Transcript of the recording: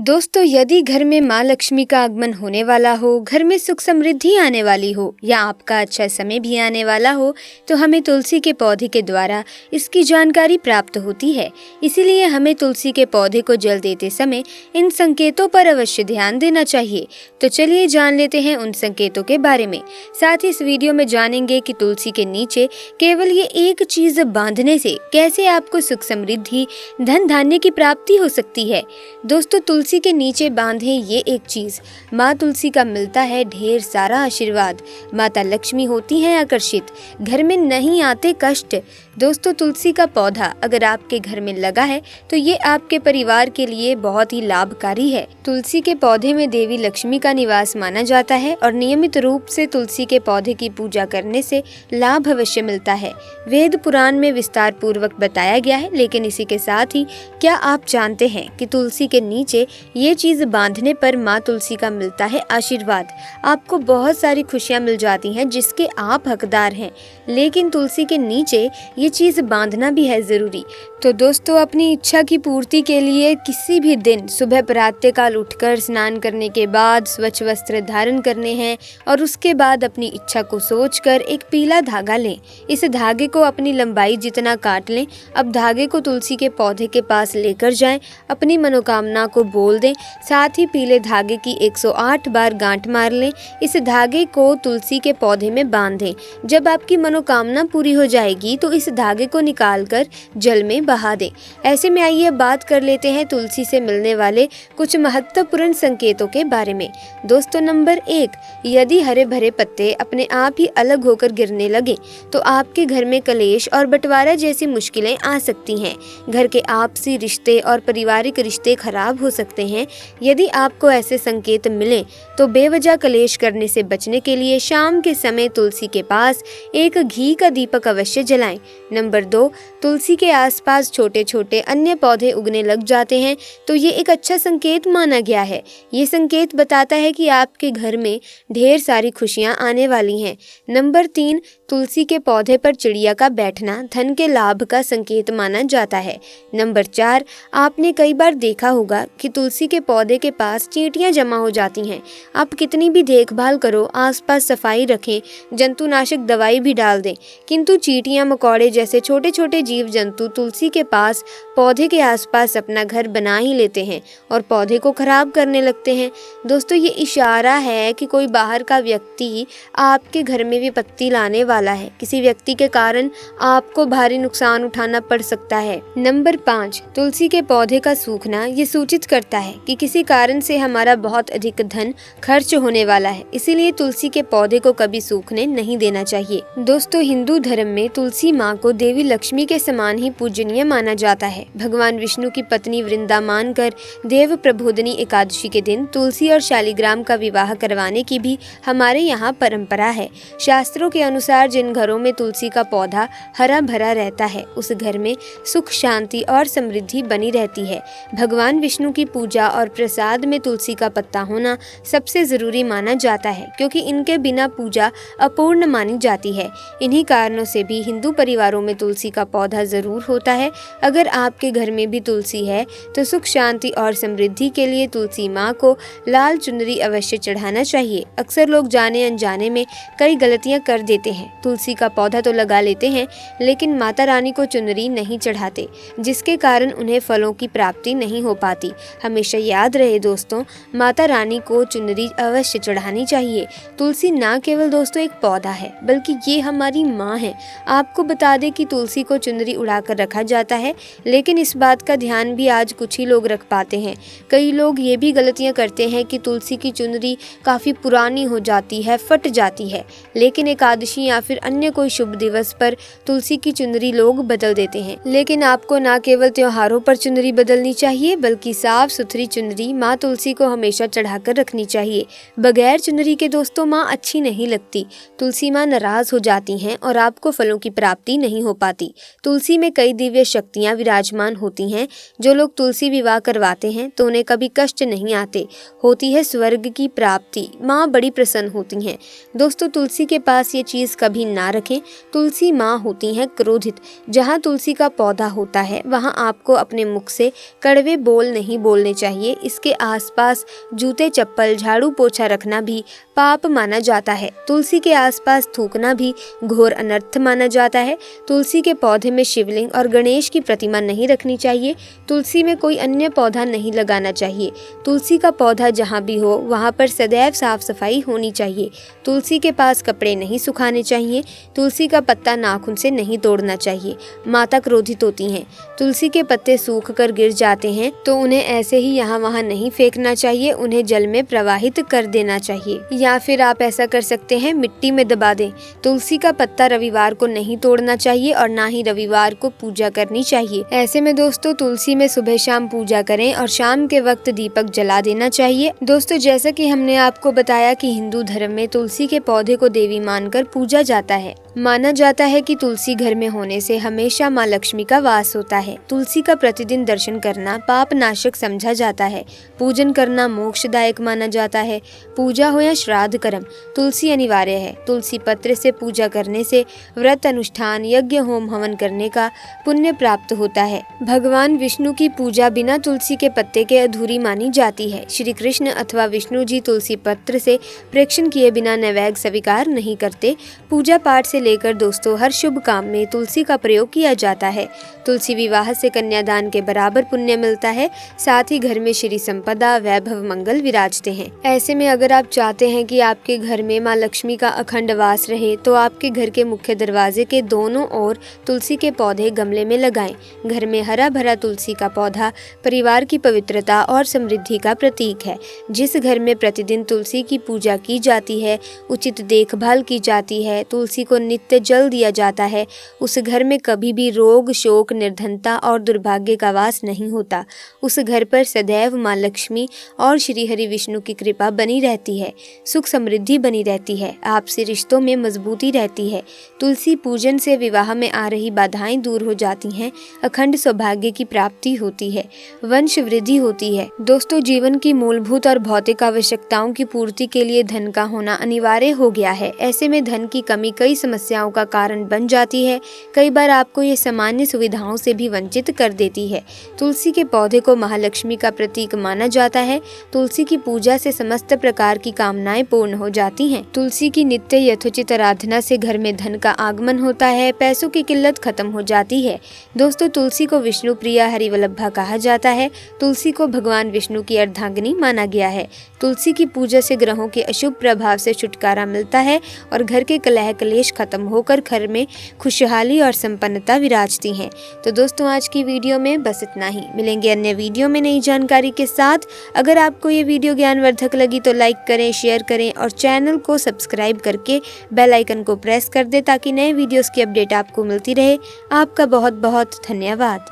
दोस्तों, यदि घर में माँ लक्ष्मी का आगमन होने वाला हो, घर में सुख समृद्धि आने वाली हो या आपका अच्छा समय भी आने वाला हो, तो हमें तुलसी के पौधे के द्वारा इसकी जानकारी प्राप्त होती है। इसीलिए हमें तुलसी के पौधे को जल देते समय इन संकेतों पर अवश्य ध्यान देना चाहिए। तो चलिए जान लेते हैं उन संकेतों के बारे में। साथ ही इस वीडियो में जानेंगे कि तुलसी के नीचे केवल ये एक चीज बांधने से कैसे आपको सुख समृद्धि, धन धान्य की प्राप्ति हो सकती है। दोस्तों, तुलसी के नीचे बांधे ये एक चीज, माँ तुलसी का मिलता है ढेर सारा आशीर्वाद। माता लक्ष्मी होती हैं आकर्षित, घर में नहीं आते कष्ट। दोस्तों, तुलसी का पौधा अगर आपके घर में लगा है तो ये आपके परिवार के लिए बहुत ही लाभकारी है। तुलसी के पौधे में देवी लक्ष्मी का निवास माना जाता है और नियमित रूप से तुलसी के पौधे की पूजा करने से लाभ अवश्य मिलता है। वेद पुराण में विस्तार पूर्वक बताया गया है। लेकिन इसी के साथ ही क्या आप जानते हैं कि तुलसी के नीचे ये चीज बांधने पर माँ तुलसी का मिलता है आशीर्वाद। आपको बहुत सारी खुशियाँ मिल जाती हैं जिसके आप हकदार हैं। लेकिन तुलसी के नीचे ये चीज बांधना भी है जरूरी। तो दोस्तों, अपनी इच्छा की पूर्ति के लिए किसी भी दिन सुबह प्रातःकाल उठकर स्नान करने के बाद स्वच्छ वस्त्र धारण करने हैं और उसके बाद अपनी इच्छा को सोचकर एक पीला धागा लें। इस धागे को अपनी लंबाई जितना काट लें। अब धागे को तुलसी के पौधे के पास लेकर जाएं, अपनी मनोकामना को बोल दें। साथ ही पीले धागे की 108 बार गांठ मार लें। इस धागे को तुलसी के पौधे में बांध दें। जब आपकी मनोकामना पूरी हो जाएगी तो इस धागे को निकालकर जल में बहा दें। ऐसे में आइए बात कर लेते हैं तुलसी से मिलने वाले कुछ महत्वपूर्ण संकेतों के बारे में। दोस्तों, नंबर 1, यदि हरे भरे पत्ते अपने आप ही अलग होकर गिरने लगे तो आपके घर में कलेश और बंटवारा जैसी मुश्किलें आ सकती हैं। घर के आपसी रिश्ते और पारिवारिक रिश्ते खराब हो सकते हैं। यदि आपको ऐसे संकेत मिले तो बेवजह कलेश करने से बचने के लिए शाम के समय तुलसी के पास एक घी का दीपक अवश्य जलाएं। नंबर 2, तुलसी के आसपास छोटे छोटे अन्य पौधे उगने लग जाते हैं तो ये एक अच्छा संकेत माना गया है। ये संकेत बताता है कि आपके घर में ढेर सारी खुशियां आने वाली हैं। नंबर 3, तुलसी के पौधे पर चिड़िया का बैठना धन के लाभ का संकेत माना जाता है। नंबर 4, आपने कई बार देखा होगा कि तुलसी के पौधे के पास चींटियां जमा हो जाती हैं। आप कितनी भी देखभाल करो, आसपास सफाई रखें, जंतुनाशक दवाई भी डाल दें, किंतु चींटियां, मकोड़े जैसे छोटे छोटे जीव जंतु तुलसी के पास पौधे के आसपास अपना घर बना ही लेते हैं और पौधे को खराब करने लगते हैं। दोस्तों, ये इशारा है कि कोई बाहर का व्यक्ति आपके घर में विपत्ति लाने वाला है। किसी व्यक्ति के कारण आपको भारी नुकसान उठाना पड़ सकता है। नंबर 5, तुलसी के पौधे का सूखना ये सूचित करता है कि किसी कारण से हमारा बहुत अधिक धन खर्च होने वाला है। इसीलिए तुलसी के पौधे को कभी सूखने नहीं देना चाहिए। दोस्तों, हिंदू धर्म में तुलसी माँ को देवी लक्ष्मी के समान ही पूजनीय माना जाता है। भगवान विष्णु की पत्नी वृंदा मानकर देव प्रबोधनी एकादशी के दिन तुलसी और शालिग्राम का विवाह करवाने की भी हमारे यहाँ परंपरा है। शास्त्रों के अनुसार जिन घरों में तुलसी का पौधा हरा भरा रहता है उस घर में सुख, शांति और समृद्धि बनी रहती है। भगवान विष्णु की पूजा और प्रसाद में तुलसी का पत्ता होना सबसे जरूरी माना जाता है, क्योंकि इनके बिना पूजा अपूर्ण मानी जाती है। इन्हीं कारणों से भी हिंदू परिवारों में तुलसी का पौधा जरूर होता है। अगर आपके घर में भी तुलसी है तो सुख, शांति और समृद्धि के लिए तुलसी माँ को लाल चुनरी अवश्य चढ़ाना चाहिए। अक्सर लोग जाने अनजाने में कई गलतियां कर देते हैं। तुलसी का पौधा तो लगा लेते हैं लेकिन माता रानी को चुनरी नहीं चढ़ाते, जिसके कारण उन्हें फलों की प्राप्ति नहीं हो पाती। हमेशा याद रहे दोस्तों, माता रानी को चुनरी अवश्य चढ़ानी चाहिए। तुलसी ना केवल दोस्तों एक पौधा है बल्कि ये हमारी माँ है। आपको बता दें कि तुलसी को चुनरी उड़ाकर रखा जाता है, लेकिन इस बात का ध्यान भी आज कुछ ही लोग रख पाते हैं। कई लोग ये भी गलतियां करते हैं कि तुलसी की चुनरी काफी पुरानी हो जाती है, फट जाती है। लेकिन एकादशी या फिर अन्य कोई शुभ दिवस पर तुलसी की चुनरी लोग बदल देते हैं। लेकिन आपको ना केवल त्योहारों पर चुनरी बदलनी चाहिए बल्कि साफ सुथरी चुनरी माँ तुलसी को हमेशा चढ़ाकर रखनी चाहिए। बगैर चुनरी के दोस्तों माँ अच्छी नहीं लगती। तुलसी माँ नाराज हो जाती हैं और आपको फलों की प्राप्ति नहीं नहीं हो पाती। तुलसी में कई दिव्य शक्तियाँ विराजमान होती हैं। जो लोग तुलसी विवाह करवाते हैं तो उन्हें कभी कष्ट नहीं आते, होती है स्वर्ग की प्राप्ति। माँ बड़ी प्रसन्न होती हैं। दोस्तों, तुलसी के पास ये चीज़ कभी ना रखें। तुलसी माँ होती हैं क्रोधित। जहाँ तुलसी का पौधा होता है वहाँ आपको अपने मुख से कड़वे बोल नहीं बोलने चाहिए। इसके आसपास जूते चप्पल झाड़ू पोछा रखना भी पाप माना जाता है। तुलसी के आसपास थूकना भी घोर अनर्थ माना जाता है। तुलसी के पौधे में शिवलिंग और गणेश की प्रतिमा नहीं रखनी चाहिए। तुलसी में कोई अन्य पौधा नहीं लगाना चाहिए। तुलसी का पौधा जहाँ भी हो वहाँ पर सदैव साफ सफाई होनी चाहिए। तुलसी के पास कपड़े नहीं सुखाने चाहिए। तुलसी का पत्ता नाखून से नहीं तोड़ना चाहिए। माता क्रोधित होती हैं। तुलसी के पत्ते सूख कर गिर जाते हैं तो उन्हें ऐसे ही यहाँ वहाँ नहीं फेंकना चाहिए, उन्हें जल में प्रवाहित कर देना चाहिए। या फिर आप ऐसा कर सकते हैं, मिट्टी में दबा दें। तुलसी का पत्ता रविवार को नहीं तोड़ना चाहिए और ना ही रविवार को पूजा करनी चाहिए। ऐसे में दोस्तों, तुलसी में सुबह शाम पूजा करें और शाम के वक्त दीपक जला देना चाहिए। दोस्तों, जैसा कि हमने आपको बताया कि हिंदू धर्म में तुलसी के पौधे को देवी मानकर पूजा जाता है। माना जाता है कि तुलसी घर में होने से हमेशा माँ लक्ष्मी का वास होता है। तुलसी का प्रतिदिन दर्शन करना पाप नाशक समझा जाता है। पूजन करना मोक्षदायक माना जाता है। पूजा हो या श्राद्ध कर्म, तुलसी अनिवार्य है। तुलसी पत्र से पूजा करने से व्रत अनुष्ठान यज्ञ होम हवन करने का पुण्य प्राप्त होता है। भगवान विष्णु की पूजा बिना तुलसी के पत्ते के अधूरी मानी जाती है। श्री कृष्ण अथवा विष्णु जी तुलसी पत्र से प्रेक्षण किए बिना नैवेद्य स्वीकार नहीं करते। पूजा पाठ से लेकर दोस्तों हर शुभ काम में तुलसी का प्रयोग किया जाता है। तुलसी विवाह से कन्यादान के बराबर पुण्य मिलता है। साथ ही घर में श्री संपदा वैभव मंगल विराजते हैं। ऐसे में अगर आप चाहते हैं कि आपके घर में माँ लक्ष्मी का अखंड वास रहे तो आपके घर के मुख्य दरवाजे के दोनों ओर तुलसी के पौधे गमले में लगाएं। घर में हरा भरा तुलसी का पौधा परिवार की पवित्रता और समृद्धि का प्रतीक है। जिस घर में प्रतिदिन तुलसी की पूजा की जाती है, उचित देखभाल की जाती है, तुलसी को नित्य जल दिया जाता है, उस घर में कभी भी रोग शोक निर्धनता और दुर्भाग्य का वास नहीं होता। उस घर पर सदैव माँ लक्ष्मी और श्री हरि विष्णु की कृपा बनी रहती है। सुख समृद्धि बनी रहती है। आपसी रिश्तों में मजबूती रहती है। तुलसी पूजन से विवाह में आ रही बाधाएं दूर हो जाती हैं। अखंड सौभाग्य की प्राप्ति होती है। वंश वृद्धि होती है। दोस्तों, जीवन की मूलभूत और भौतिक आवश्यकताओं की पूर्ति के लिए धन का होना अनिवार्य हो गया है। ऐसे में धन की कमी कई समस्याओं का कारण बन जाती है। कई बार आपको ये सामान्य सुविधाओं से भी वंचित कर देती है। तुलसी के पौधे को महालक्ष्मी का प्रतीक माना जाता है। तुलसी की पूजा से समस्त प्रकार की कामनाएं पूर्ण हो जाती हैं। तुलसी की नित्य यथोचित आराधना से घर में धन का आगमन होता है। पैसों की किल्लत खत्म हो जाती है। दोस्तों, तुलसी को विष्णु प्रिया हरिवल्लभा कहा जाता है। तुलसी को भगवान विष्णु की अर्धांगिनी माना गया है। तुलसी की पूजा से ग्रहों के अशुभ प्रभाव से छुटकारा मिलता है और घर के कलह क्लेश खत्म होकर घर में खुशहाली और संपन्नता विराजती हैं। तो दोस्तों, आज की वीडियो में बस इतना ही। मिलेंगे अन्य वीडियो में नई जानकारी के साथ। अगर आपको ये वीडियो ज्ञानवर्धक लगी तो लाइक करें, शेयर करें और चैनल को सब्सक्राइब करके बेल आइकन को प्रेस कर दें ताकि नए वीडियोस की अपडेट आपको मिलती रहे। आपका बहुत बहुत धन्यवाद।